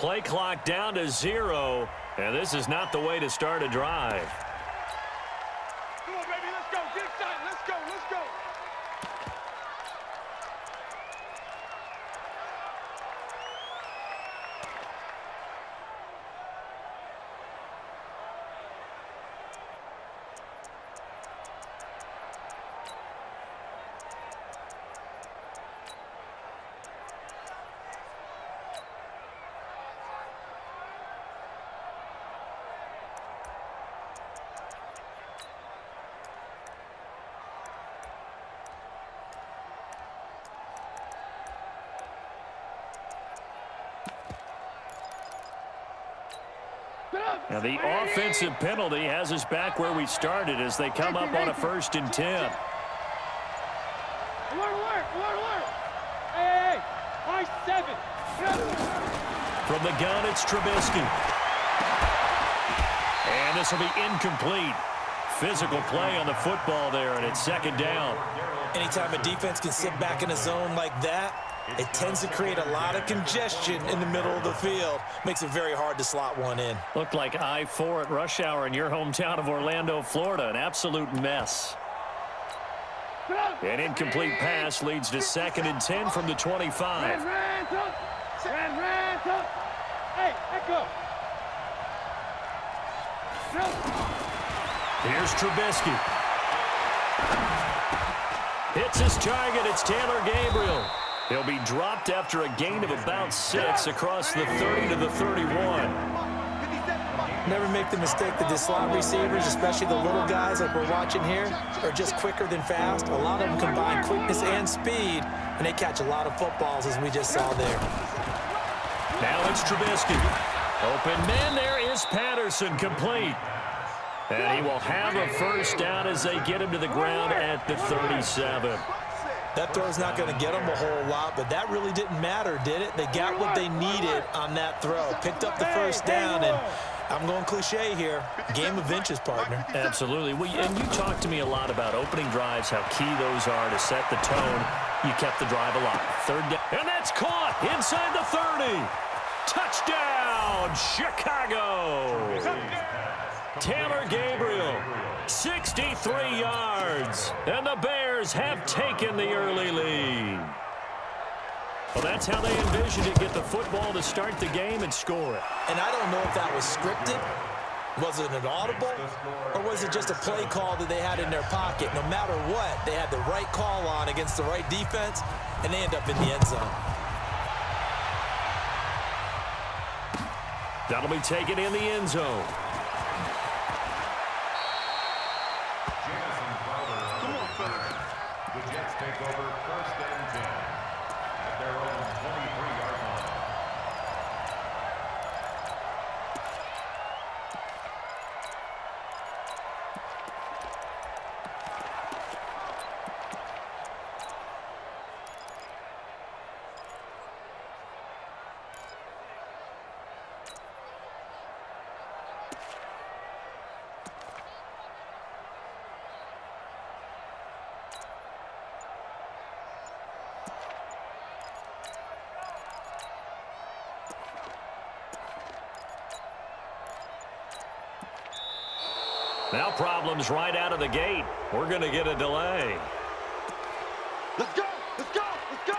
play clock down to 0, and this is not the way to start a drive. Come on, baby, let's go. Get excited. Let's go. Let's go. Now the offensive penalty has us back where we started as they come up on a 1st and 10. Alert, alert, alert, alert. Hey, high 7. From the gun, it's Trubisky. And this will be incomplete. Physical play on the football there, and it's 2nd down. Anytime a defense can sit back in a zone like that, it tends to create a lot of congestion in the middle of the field. Makes it very hard to slot one in. Looked like I-4 at rush hour in your hometown of Orlando, Florida. An absolute mess. An incomplete pass leads to 2nd and 10 from the 25. Hey, echo. Here's Trubisky. Hits his target. It's Taylor Gabriel. He'll be dropped after a gain of about 6 across the 30 to the 31. Never make the mistake that the slot receivers, especially the little guys like we're watching here, are just quicker than fast. A lot of them combine quickness and speed, and they catch a lot of footballs, as we just saw there. Now it's Trubisky. Open man, there is Patterson, complete. And he will have a 1st down as they get him to the ground at the 37. That throw's not going to get them a whole lot, but that really didn't matter, did it? They got what they needed on that throw. Picked up the 1st down, and I'm going cliche here. Game of inches, partner. Absolutely. And you talked to me a lot about opening drives, how key those are to set the tone. You kept the drive alive. 3rd down. And that's caught inside the 30. Touchdown, Chicago. Taylor Gabriel, 63 yards. And the Bears have taken the early lead. Well, that's how they envisioned it. Get the football to start the game and score it. And I don't know if that was scripted. Was it an audible? Or was it just a play call that they had in their pocket? No matter what, they had the right call on against the right defense, and they end up in the end zone. That'll be taken in the end zone. The Jets take over 1st and 10 at their own 23-yard line. Now problems right out of the gate. We're going to get a delay. Let's go. Let's go. Let's go.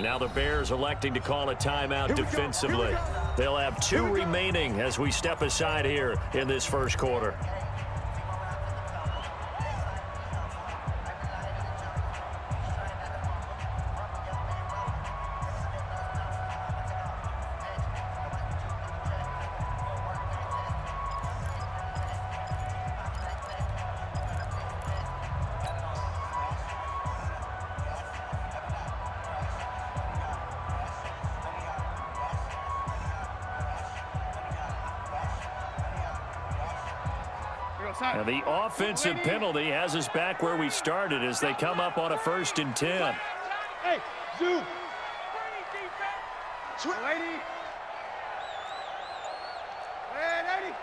Now the Bears electing to call a timeout defensively. They'll have 2 remaining as we step aside here in this 1st quarter. Now the offensive penalty has us back where we started as they come up on a 1st and 10. Hey, zoom. Lady. Lady.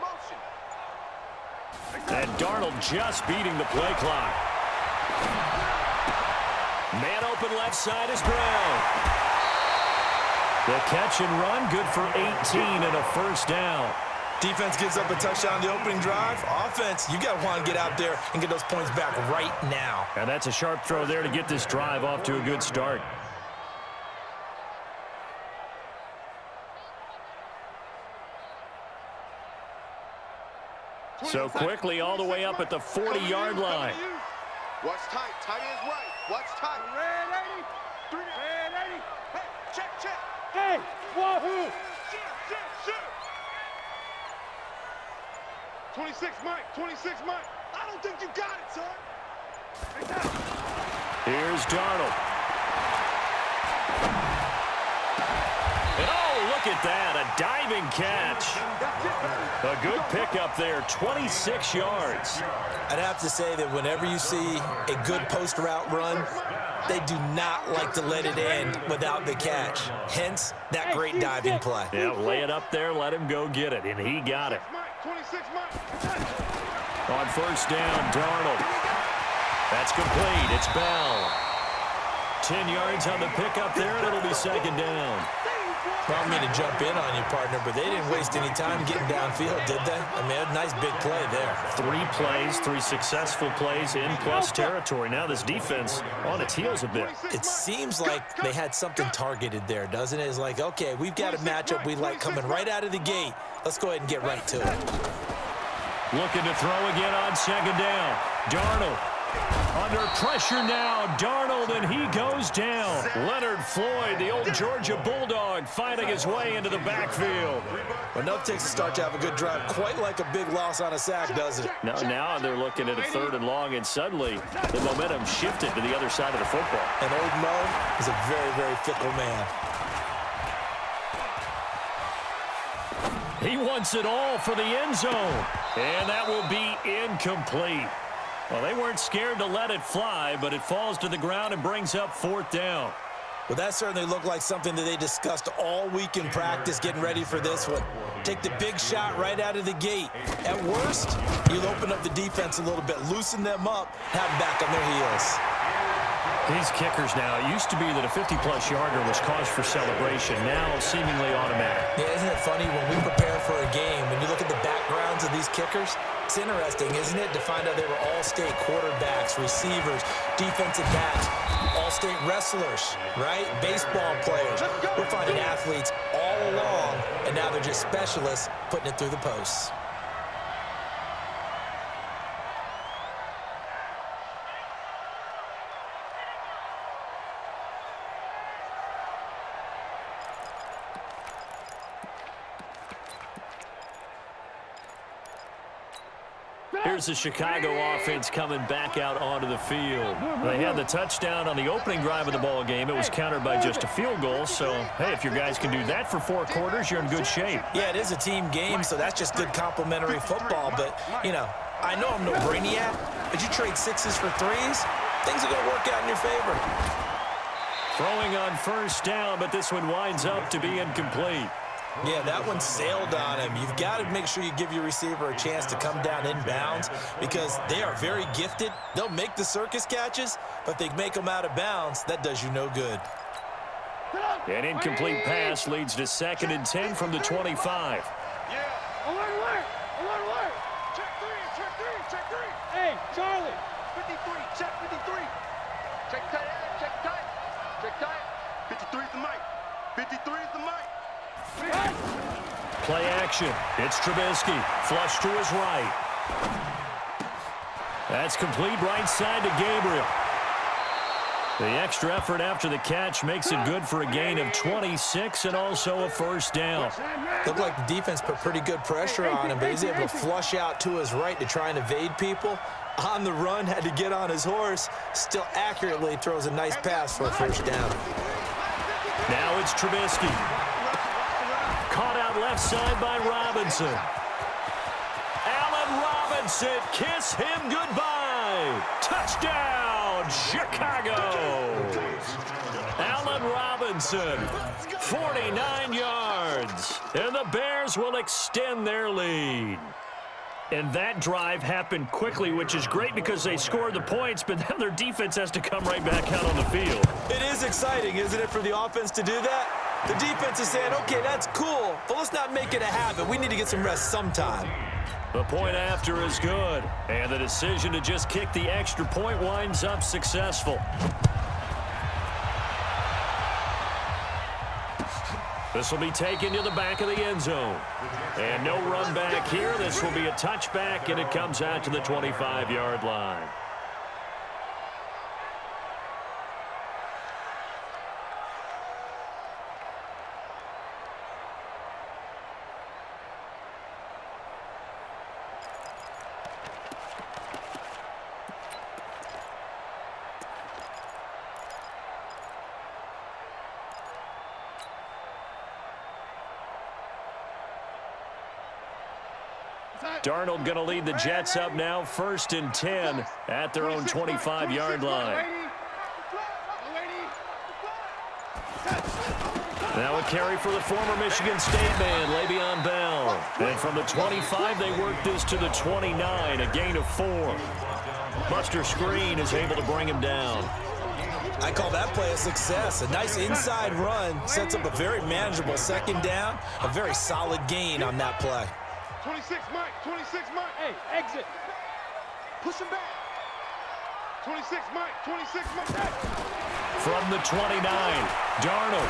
Motion. And Darnold just beating the play clock. Man open left side is Brown. The catch and run, good for 18 and a 1st down. Defense gives up a touchdown the opening drive. Offense, you got to want to get out there and get those points back right now. And that's a sharp throw there to get this drive off to a good start. So quickly all the way up at the 40-yard line. Watch tight. Tight ends right. Watch tight. Red 80. Red 80. Hey, check. Hey, wahoo. Shoot. 26 Mike. I don't think you got it, son. Here's Darnold. And oh, look at that, a diving catch. A good pickup there, 26 yards. I'd have to say that whenever you see a good post route run, they do not like to let it end without the catch. Hence, that great diving play. Yeah, lay it up there, let him go get it, and he got it. 26 Mike. On 1st down, Darnold. That's complete. It's Bell. 10 yards on the pickup there, and it'll be 2nd down. Well, I mean to jump in on you, partner, but they didn't waste any time getting downfield, did they? I mean, a nice big play there. 3 plays, 3 successful plays in plus territory. Now this defense on its heels a bit. It seems like they had something targeted there, doesn't it? It's like, okay, we've got a matchup we like coming right out of the gate. Let's go ahead and get right to it. Looking to throw again on 2nd down. Darnold. Under pressure now, Darnold, and he goes down. Leonard Floyd, the old Georgia Bulldog, fighting his way into the backfield. Well, enough takes to start to have a good drive, quite like a big loss on a sack, doesn't it? Now they're looking at a 3rd and long, and suddenly the momentum shifted to the other side of the football. And old Mo is a very, very fickle man. He wants it all for the end zone, and that will be incomplete. Well, they weren't scared to let it fly, but it falls to the ground and brings up 4th down. Well, that certainly looked like something that they discussed all week in practice, getting ready for this one. Take the big shot right out of the gate. At worst, you'll open up the defense a little bit, loosen them up, have them back on their heels. These kickers now, it used to be that a 50-plus yarder was cause for celebration, now seemingly automatic. Yeah, isn't it funny when we prepare for a game, when you look at the backgrounds of these kickers, it's interesting, isn't it, to find out they were all-state quarterbacks, receivers, defensive backs, all-state wrestlers, right? Baseball players. We're finding athletes all along, and now they're just specialists putting it through the posts. Here's the Chicago offense coming back out onto the field. They had the touchdown on the opening drive of the ball game. It was countered by just a field goal. So, hey, if your guys can do that for 4 quarters, you're in good shape. Yeah, it is a team game, so that's just good complimentary football. But, you know, I know I'm no brainiac, but you trade 6s for 3s, things are going to work out in your favor. Throwing on 1st down, but this one winds up to be incomplete. Yeah, that one sailed on him. You've got to make sure you give your receiver a chance to come down inbounds because they are very gifted. They'll make the circus catches, but if they make them out of bounds, that does you no good. An incomplete pass leads to 2nd and 10 from the 25. Yeah. Alert. Check 3. Hey, Charlie. 53. Check 53. Check tight. 53 is the mic. 53 is the mic. Play action. It's Trubisky. Flush to his right. That's complete right side to Gabriel. The extra effort after the catch makes it good for a gain of 26 and also a 1st down. Looked like the defense put pretty good pressure on him, but he's able to flush out to his right to try and evade people. On the run, had to get on his horse. Still accurately throws a nice pass for a 1st down. Now it's Trubisky. offside by Robinson. Allen Robinson, kiss him goodbye. Touchdown, Chicago. Allen Robinson, 49 yards. And the Bears will extend their lead. And that drive happened quickly, which is great because they scored the points, but then their defense has to come right back out on the field. It is exciting, isn't it, for the offense to do that? The defense is saying, okay, that's cool, but let's not make it a habit. We need to get some rest sometime. The point after is good, and the decision to just kick the extra point winds up successful. This will be taken to the back of the end zone. And no run back here. This will be a touchback, and it comes out to the 25-yard line. Darnold going to lead the Jets up now, 1st and 10 at their own 25-yard line. Now a carry for the former Michigan State man, Le'Veon Bell. And from the 25, they work this to the 29, a gain of 4. Buster Screen is able to bring him down. I call that play a success. A nice inside run sets up a very manageable second down, a very solid gain on that play. 26, Mike. 26, Mike. Hey, exit. Push him back. 26, Mike. 26, Mike. Hey. From the 29, Darnold.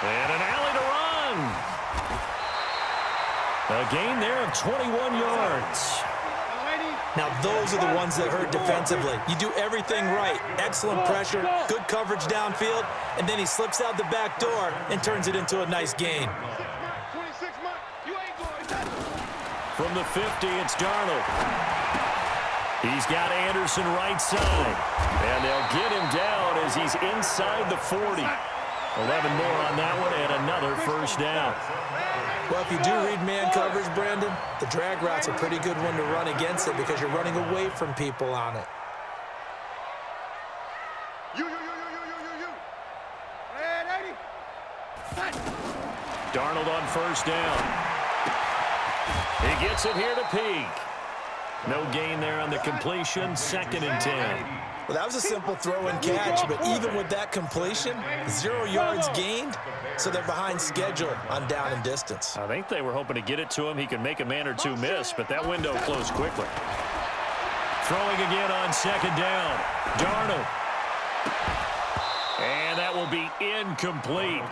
And an alley to run. A gain there of 21 yards. Now, those are the ones that hurt defensively. You do everything right. Excellent pressure, good coverage downfield, and then he slips out the back door and turns it into a nice gain. From the 50, it's Darnold. He's got Anderson right side. And they'll get him down as he's inside the 40. 11 more on that one and another first down. Well, if you do read man coverage, Brandon, the drag route's a pretty good one to run against it because you're running away from people on it. Darnold on first down. He gets it here to Peak. No gain there on the completion, 2nd and 10. Well, that was a simple throw and catch, but even with that completion, 0 yards gained, so they're behind schedule on down and distance. I think they were hoping to get it to him. He could make a man or two miss, but that window closed quickly. Throwing again on 2nd down. Darnold. And that will be incomplete.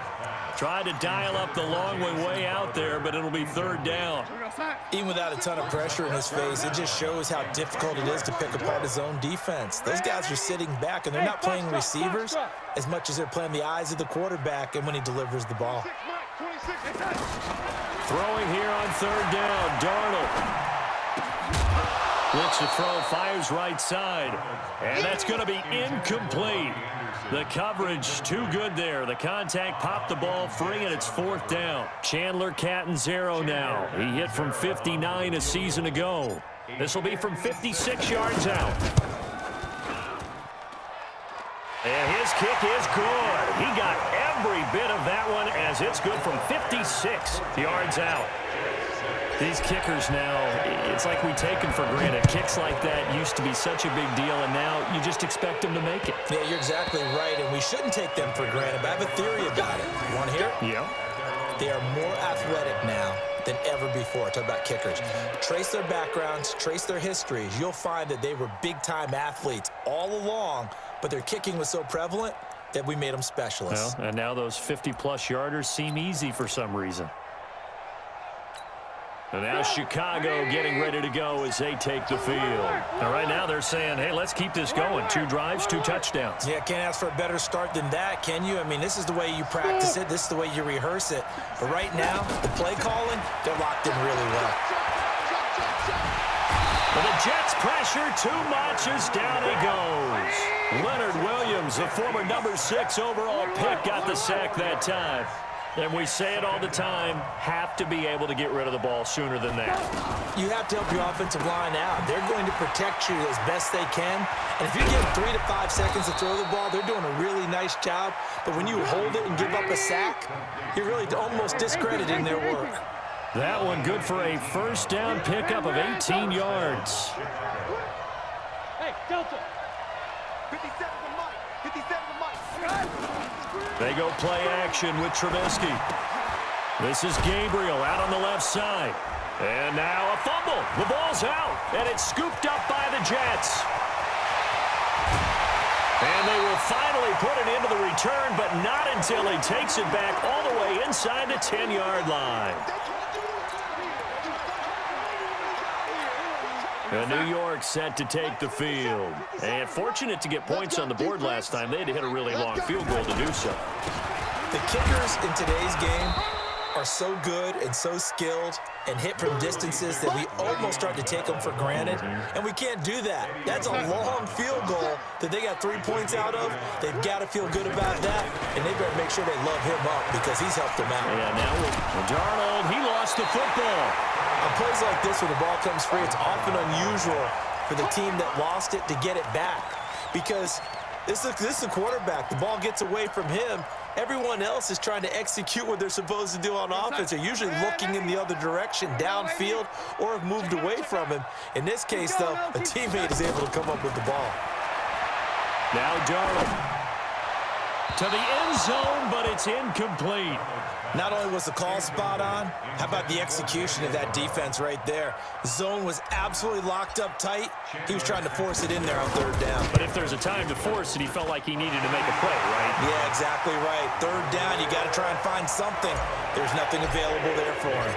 Tried to dial up the long way out there, but it'll be 3rd down. Even without a ton of pressure in his face, it just shows how difficult it is to pick apart his own defense. Those guys are sitting back, and they're not playing receivers as much as they're playing the eyes of the quarterback and when he delivers the ball. Throwing here on 3rd down, Darnold. Looks to throw, fires right side, and that's going to be incomplete. The coverage too good there. The contact popped the ball free, and it's 4th down. Chandler Catanzaro now. He hit from 59 a season ago. This will be from 56 yards out. And his kick is good. He got every bit of that one as it's good from 56 yards out. These kickers now, it's like we take them for granted. Kicks like that used to be such a big deal, and now you just expect them to make it. Yeah, you're exactly right, and we shouldn't take them for granted, but I have a theory about it. You want to hear it? Yeah. They are more athletic now than ever before. Talk about kickers. Trace their backgrounds, trace their histories. You'll find that they were big-time athletes all along, but their kicking was so prevalent that we made them specialists. Well, and now those 50-plus yarders seem easy for some reason. And now Chicago getting ready to go as they take the field. And right now they're saying, hey, let's keep this going. 2 drives, 2 touchdowns. Yeah, can't ask for a better start than that, can you? I mean, this is the way you practice it. This is the way you rehearse it. But right now, the play calling, they're locked in really well. Well, the Jets pressure too much as down he goes. Leonard Williams, the former number 6 overall pick, got the sack that time. And we say it all the time, have to be able to get rid of the ball sooner than that. You have to help your offensive line out. They're going to protect you as best they can. And if you give 3 to 5 seconds to throw the ball, they're doing a really nice job. But when you hold it and give up a sack, you're really almost discrediting their work. That one good for a first down pickup of 18 yards. Hey, Delta. 57 to Mike. 57 to Mike. They go play action with Trubisky. This is Gabriel out on the left side. And now a fumble. The ball's out, and it's scooped up by the Jets. And they will finally put it into the return, but not until he takes it back all the way inside the 10-yard line. And New York set to take the field. And fortunate to get points on the board last time. They had to hit a really long field goal to do so. The kickers in today's game are so good and so skilled and hit from distances that we almost start to take them for granted. And we can't do that. That's a long field goal that they got 3 points out of. They've got to feel good about that. And they better make sure they love him up because he's helped them out. Yeah, now Darnold, he lost the football. On plays like this where the ball comes free, it's often unusual for the team that lost it to get it back because this is a quarterback. The ball gets away from him. Everyone else is trying to execute what they're supposed to do on offense. They're usually looking in the other direction, downfield, or have moved away from him. In this case, though, a teammate is able to come up with the ball. Now Darnold to the end zone, but it's incomplete. Not only was the call spot on, how about the execution of that defense right there? The zone was absolutely locked up tight. He was trying to force it in there on 3rd down. But if there's a time to force it, he felt like he needed to make a play, right? Yeah, exactly right. 3rd down, you got to try and find something. There's nothing available there for him.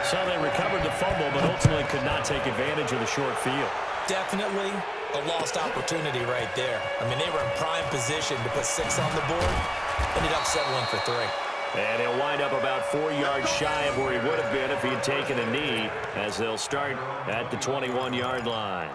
So they recovered the fumble, but ultimately could not take advantage of the short field. Definitely a lost opportunity right there. I mean, they were in prime position to put 6 on the board. Ended up settling for 3. And he'll wind up about 4 yards shy of where he would have been if he had taken a knee, as they'll start at the 21-yard line.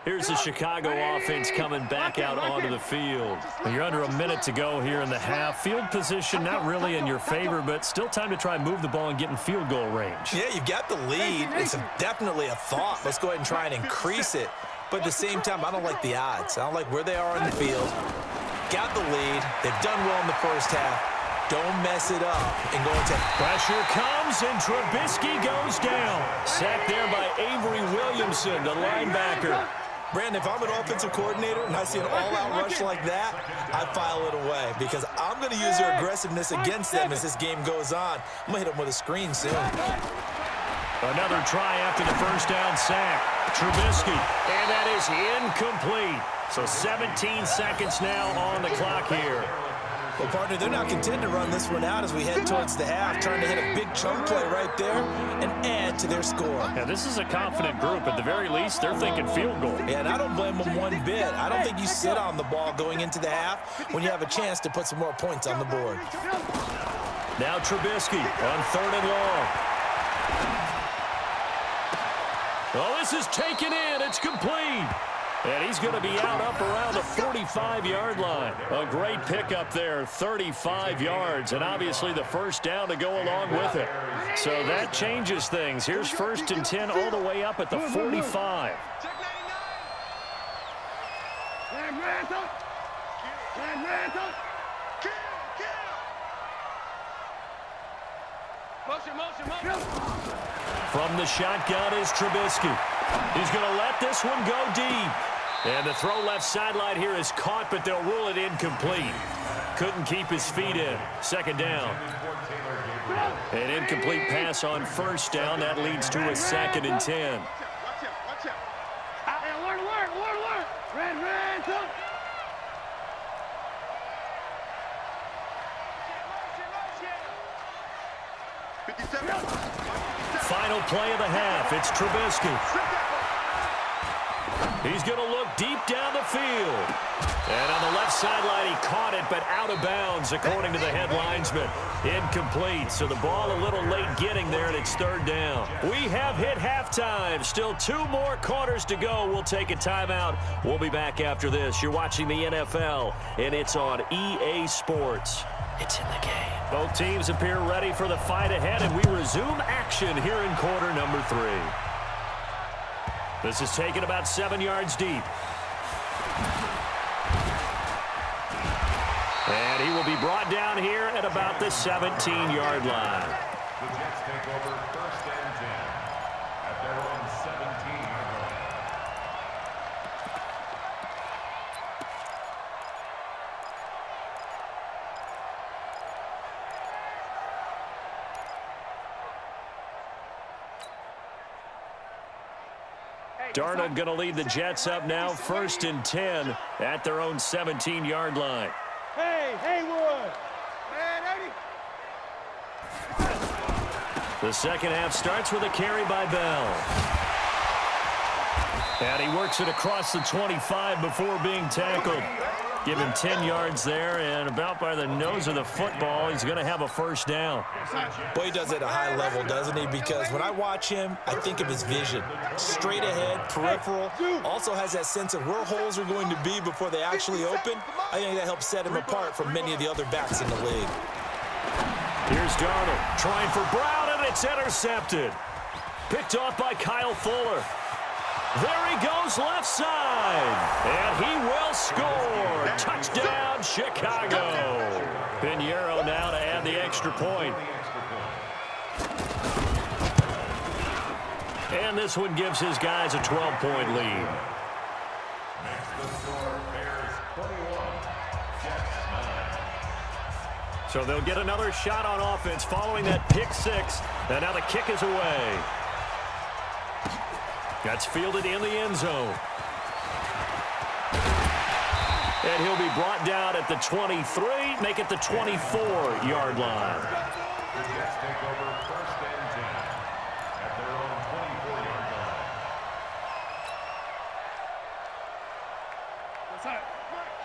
Here's the Chicago offense coming back out onto the field. You're under a minute to go here in the half. Field position not really in your favor, but still time to try and move the ball and get in field goal range. Yeah, you've got the lead. It's definitely a thought. Let's go ahead and try and increase it. But at the same time, I don't like the odds. I don't like where they are on the field. Got the lead. They've done well in the first half. Don't mess it up and go into pressure comes, and Trubisky goes down. Sacked there by Avery Williamson, the linebacker. Brandon, if I'm an offensive coordinator and I see an all-out rush like that, I file it away because I'm going to use their aggressiveness against them as this game goes on. I'm going to hit them with a screen soon. Another try after the first down sack. Trubisky, and that is incomplete. So 17 seconds now on the clock here. Well, partner, they're not content to run this one out as we head towards the half, trying to hit a big chunk play right there and add to their score. Yeah, this is a confident group. At the very least, they're thinking field goal. Yeah, and I don't blame them one bit. I don't think you sit on the ball going into the half when you have a chance to put some more points on the board. Now Trubisky on 3rd and long. Oh, this is taken in. It's complete. And he's going to be out up around the 45-yard line. A great pickup there, 35 yards, and obviously the first down to go along with it. So that changes things. Here's 1st and 10 all the way up at the 45. From the shotgun is Trubisky. He's going to let this one go deep. And the throw left sideline here is caught, but they'll rule it incomplete. Couldn't keep his feet in. 2nd down. An incomplete pass on 1st down. That leads to a 2nd and 10. Watch out. Alert. Red, up. Final play of the half. It's Trubisky. He's going to look deep down the field. And on the left sideline, he caught it, but out of bounds, according to the head linesman. Incomplete, so the ball a little late getting there, and it's third down. We have hit halftime. Still 2 more quarters to go. We'll take a timeout. We'll be back after this. You're watching the NFL, and it's on EA Sports. It's in the game. Both teams appear ready for the fight ahead, and we resume action here in quarter number 3. This is taken about 7 yards deep. And he will be brought down here at about the 17-yard line. The Jets take over first and 10 at their own 17-yard line. Darnold going to lead the Jets up now, first and 10 at their own 17-yard line. Hey, Haywood! The second half starts with a carry by Bell. And he works it across the 25 before being tackled. Give him 10 yards there, and about by the nose of the football, he's going to have a first down. Well, he does it at a high level, doesn't he? Because when I watch him, I think of his vision. Straight ahead, peripheral. Also has that sense of where holes are going to be before they actually open. I think that helps set him apart from many of the other backs in the league. Here's Darnold trying for Brown, and it's intercepted. Picked off by Kyle Fuller. There he goes left side, and he will score. Touchdown, Chicago. Pinheiro now to add the extra point. And this one gives his guys a 12-point lead. Next the score, Bears 21, Jets 9. So they'll get another shot on offense following that pick six, and now the kick is away. That's fielded in the end zone. And he'll be brought down at the 23, make it the 24-yard line. The Jets take over first and 10 at their own 24-yard line. What's up?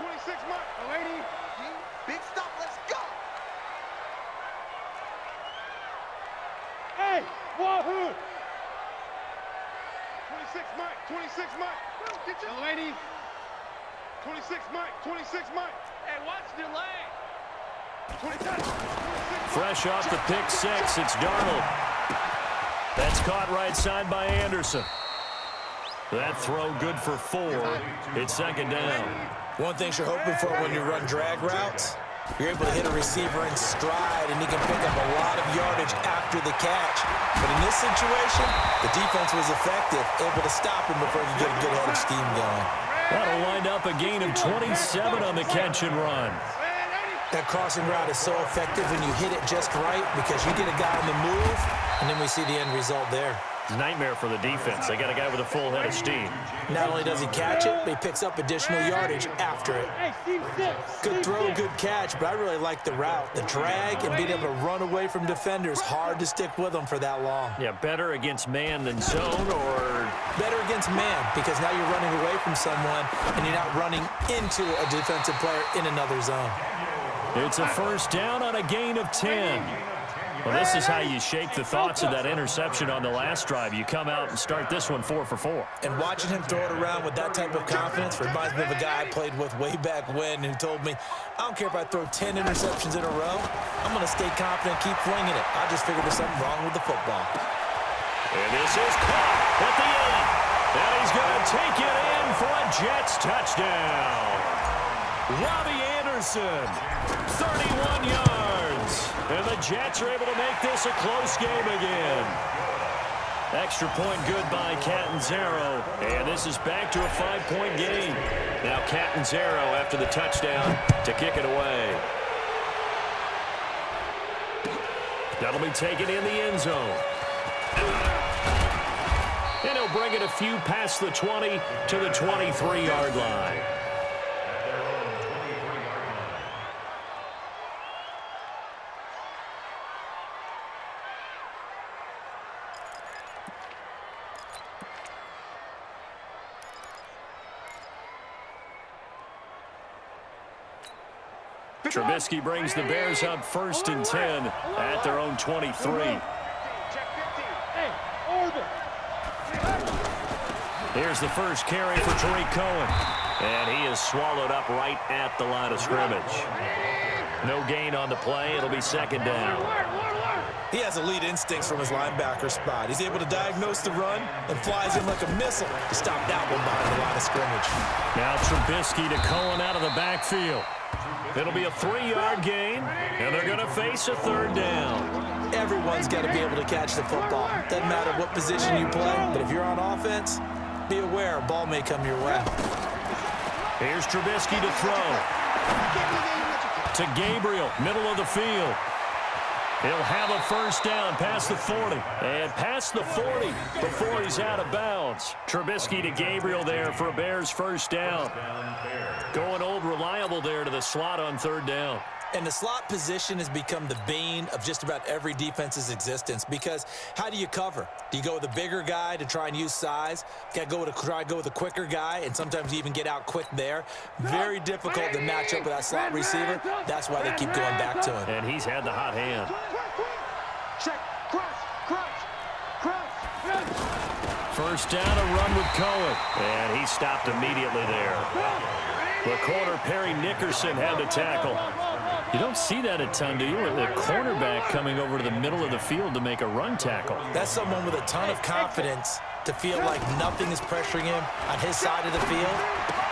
26 Mark. Lady. Big stop. Let's go. Hey, Wahoo. 26 Mike. 26 Mike. Get your lady. 26 Mike. 26 Mike. Hey, watch the lane. 26. Fresh off the pick six, it's Darnold. That's caught right side by Anderson. That throw good for 4. It's second down. One thing you're hoping for when you run drag routes, you're able to hit a receiver in stride, and he can pick up a lot of yardage after the catch. But in this situation, the defense was effective, able to stop him before he could get a good head of steam going. That'll wind up a gain of 27 on the catch and run. That crossing route is so effective when you hit it just right because you get a guy on the move, and then we see the end result there. Nightmare for the defense. They got a guy with a full head of steam. Not only does he catch it, but he picks up additional yardage after it. Good throw, good catch, but I really like the route. The drag and being able to run away from defenders, hard to stick with them for that long. Yeah, better against man than zone, or better against man, because now you're running away from someone and you're not running into a defensive player in another zone. It's a first down on a gain of 10. Well, this is how you shake the thoughts of that interception on the last drive. You come out and start this one 4 for 4. And watching him throw it around with that type of confidence reminds me of a guy I played with way back when who told me, I don't care if I throw 10 interceptions in a row, I'm going to stay confident, keep flinging it. I just figured there's something wrong with the football. And this is caught at the end. And he's going to take it in for a Jets touchdown. Robbie Anderson, 31 yards. And the Jets are able to make this a close game again. Extra point good by Catanzaro. And this is back to a 5-point game. Now Catanzaro after the touchdown to kick it away. That'll be taken in the end zone. And he'll bring it a few past the 20 to the 23-yard line. Trubisky brings the Bears up 1st and 10 at their own 23. Here's the first carry for Tariq Cohen. And he is swallowed up right at the line of scrimmage. No gain on the play. It'll be 2nd down. He has elite instincts from his linebacker spot. He's able to diagnose the run and flies in like a missile to stop that one behind the line of scrimmage. Now Trubisky to Cohen out of the backfield. It'll be a 3-yard gain, and they're going to face a 3rd down. Everyone's got to be able to catch the football. Doesn't matter what position you play, but if you're on offense, be aware a ball may come your way. Here's Trubisky to throw. To Gabriel, middle of the field. He'll have a 1st down past the 40. And past the 40 before he's out of bounds. Trubisky to Gabriel there for a Bears 1st down. Going old reliable there to the slot on 3rd down. And the slot position has become the bane of just about every defense's existence, because how do you cover? Do you go with a bigger guy to try and use size? You got to try to go with a quicker guy, and sometimes you even get out quick there. Very difficult to match up with that slot receiver. That's why they keep going back to him. And he's had the hot hand. Check, cross. 1st down, a run with Cohen. And he stopped immediately there. The corner, Perry Nickerson, had the tackle. You don't see that a ton, do you? The cornerback coming over to the middle of the field to make a run tackle. That's someone with a ton of confidence to feel like nothing is pressuring him on his side of the field.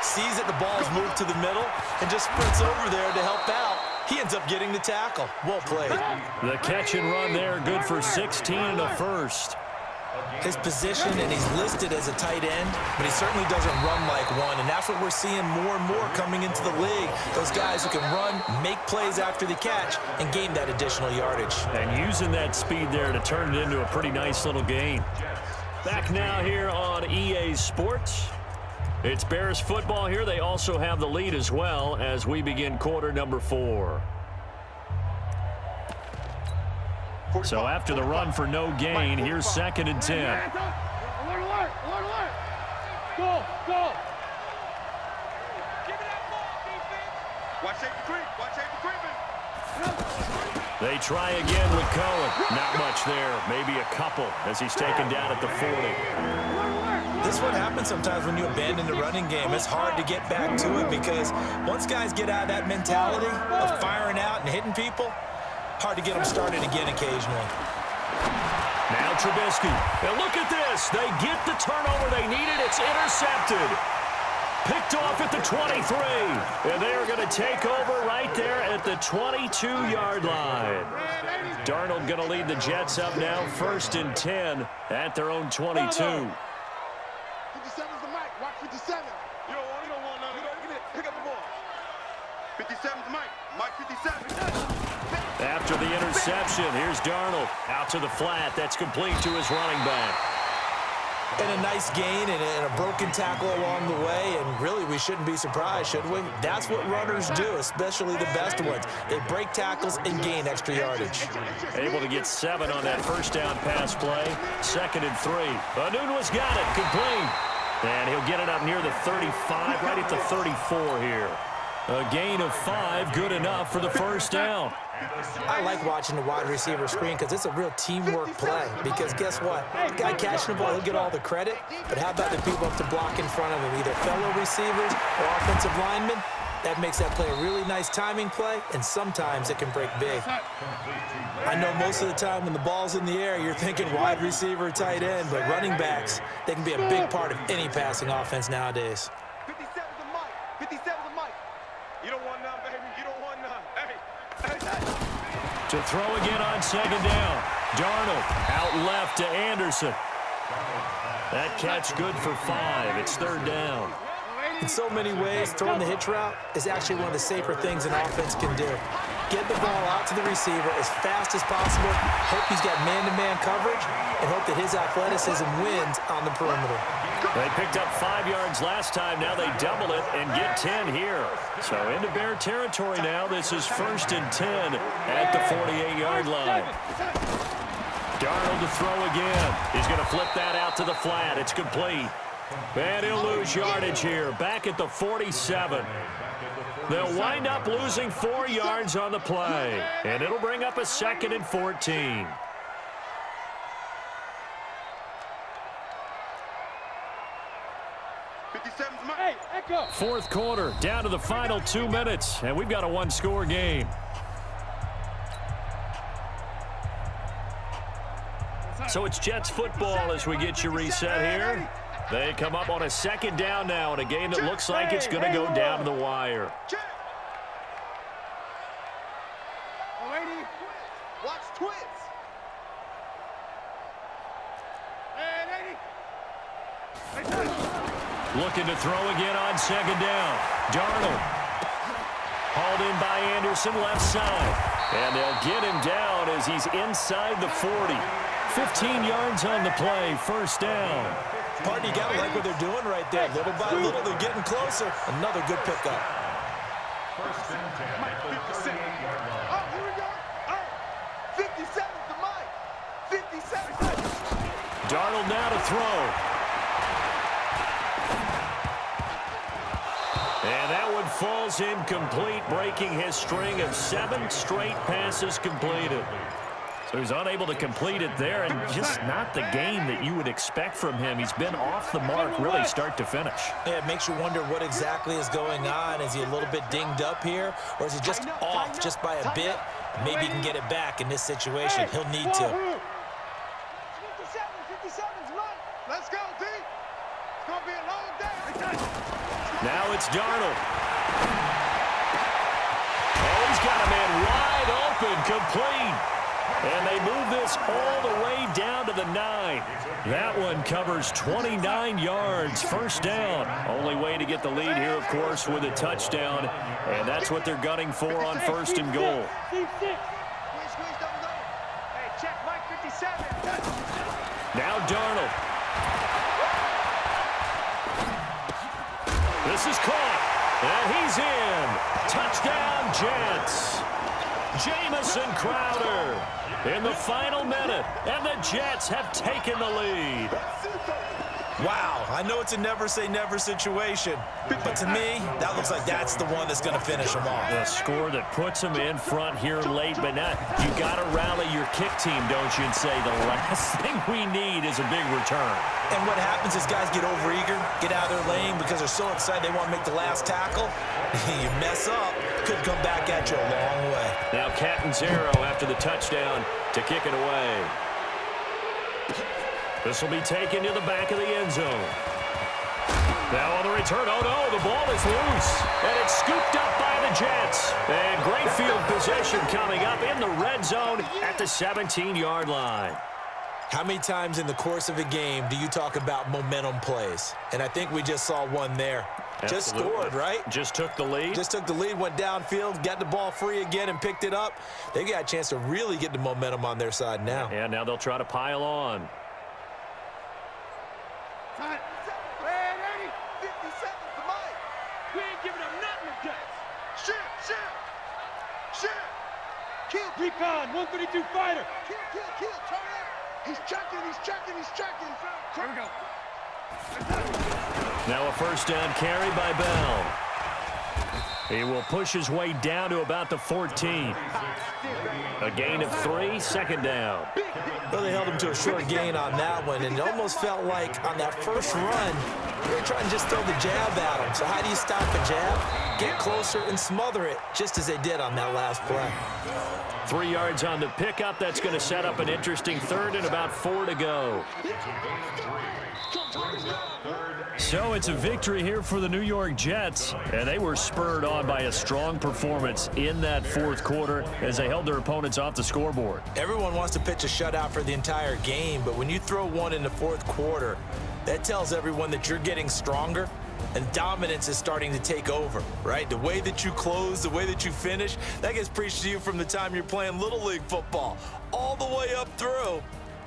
Sees that the ball's moved to the middle and just sprints over there to help out. He ends up getting the tackle. Well played. The catch and run there, good for 16 and a 1st. His position, and he's listed as a tight end, but he certainly doesn't run like one, and that's what we're seeing more and more coming into the league. Those guys who can run, make plays after the catch, and gain that additional yardage. And using that speed there to turn it into a pretty nice little game. Back now here on EA Sports. It's Bears football here. They also have the lead as well as we begin quarter number 4. So after the run for no gain, here's 2nd and 10. Alert. Go. Give me that ball, defense. Watch safety creeping. They try again with Cohen. Not much there. Maybe a couple as he's taken down at the 40. This is what happens sometimes when you abandon the running game. It's hard to get back to it because once guys get out of that mentality of firing out and hitting people, hard to get them started again occasionally. Now Trubisky. And look at this. They get the turnover they needed. It's intercepted. Picked off at the 23. And they are going to take over right there at the 22-yard line. Darnold going to lead the Jets up now 1st and 10 at their own 22. 57's the mic. Watch 57. You don't want none of that. Pick up the ball. 57's Mike. Mike 57. After the interception, here's Darnold out to the flat. That's complete to his running back. And a nice gain and a broken tackle along the way, and really we shouldn't be surprised, should we? That's what runners do, especially the best ones. They break tackles and gain extra yardage. Able to get 7 on that 1st down pass play. 2nd and 3. Anunwa's got it, complete. And he'll get it up near the 35, right at the 34 here. A gain of 5, good enough for the 1st down. I like watching the wide receiver screen because it's a real teamwork play. Because guess what? The guy catching the ball, he'll get all the credit. But how about the people up to block in front of him, either fellow receivers or offensive linemen? That makes that play a really nice timing play, and sometimes it can break big. I know most of the time when the ball's in the air, you're thinking wide receiver, tight end, but running backs, they can be a big part of any passing offense nowadays. 57's the mic. 57's the mic. You don't want none, baby. You don't want none. Hey. To throw again on 2nd down. Darnold out left to Anderson. That catch good for 5. It's 3rd down. In so many ways, throwing the hitch route is actually one of the safer things an offense can do. Get the ball out to the receiver as fast as possible, hope he's got man-to-man coverage, and hope that his athleticism wins on the perimeter. They picked up 5 yards last time. Now they double it and get 10 here. So into Bear territory now. This is 1st and 10 at the 48-yard line. Darnold to throw again. He's going to flip that out to the flat. It's complete. And he'll lose yardage here. Back at the 47. They'll wind up losing 4 yards on the play, and it'll bring up a 2nd and 14. Fourth quarter, down to the final 2 minutes, and we've got a one-score game. So it's Jets football as we get you reset here. They come up on a 2nd down now in a game that looks like it's going to go down to the wire. Watch twins. Looking to throw again on 2nd down. Darnold. Hauled in by Anderson, left side. And they'll get him down as he's inside the 40. 15 yards on the play, 1st down. Partner, you got to like what they're doing right there. Little by little, they're getting closer. Another good pickup. First and 10. Mike, 57. Oh, here we go. Oh, 57 to Mike. 57. Darnold now to throw. And that one falls incomplete, breaking his string of 7 straight passes completed. So he's unable to complete it there, and just not the game that you would expect from him. He's been off the mark really start to finish. Yeah, it makes you wonder what exactly is going on. Is he a little bit dinged up here, or is he just off just by a bit? Maybe he can get it back in this situation. He'll need to. 57, 57's Mike. Let's go, D. It's going to be a long day. Now it's Darnold. Oh, he's got a man wide open, complete. And they move this all the way down to the 9. That one covers 29 yards, 1st down. Only way to get the lead here, of course, with a touchdown. And that's what they're gunning for on 1st and goal. Hey, check Mike 57. Now Darnold. This is caught. And he's in. Touchdown, Jets. Jamison Crowder in the final minute, and the Jets have taken the lead. Wow, I know it's a never-say-never situation, but to me, that looks like that's the one that's going to finish them off. The score that puts them in front here late, but now you got to rally your kick team, don't you, and say the last thing we need is a big return. And what happens is guys get overeager, get out of their lane because they're so excited they want to make the last tackle. You mess up, could come back at you a long way. Now Catanzaro after the touchdown to kick it away. This will be taken to the back of the end zone. Now on the return, oh no, the ball is loose. And it's scooped up by the Jets. And great field possession coming up in the red zone at the 17-yard line. How many times in the course of a game do you talk about momentum plays? And I think we just saw one there. Absolutely. Just scored, right? Just took the lead. Just took the lead, went downfield, got the ball free again and picked it up. They got a chance to really get the momentum on their side now. And now they'll try to pile on. Red 80, 57 to Mike. We ain't giving up nothing to Jets. Shit. Kill. Recon, 132 fighter. Kill. Turn it. He's checking. Here we go. Now a 1st down carry by Bell. He will push his way down to about the 14. A gain of 3, 2nd down. Well, they held him to a short gain on that one, and it almost felt like on that first run, they were trying to just throw the jab at him. So how do you stop a jab? Get closer and smother it, just as they did on that last play. 3 yards on the pickup. That's going to set up an interesting 3rd and about 4 to go. So it's a victory here for the New York Jets, and they were spurred on by a strong performance in that 4th quarter as they held their opponents off the scoreboard. Everyone wants to pitch a shutout for the entire game, but when you throw one in the 4th quarter, that tells everyone that you're getting stronger and dominance is starting to take over, right? The way that you close, the way that you finish, that gets preached to you from the time you're playing Little League football all the way up through,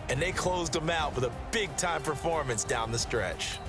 and they closed them out with a big-time performance down the stretch.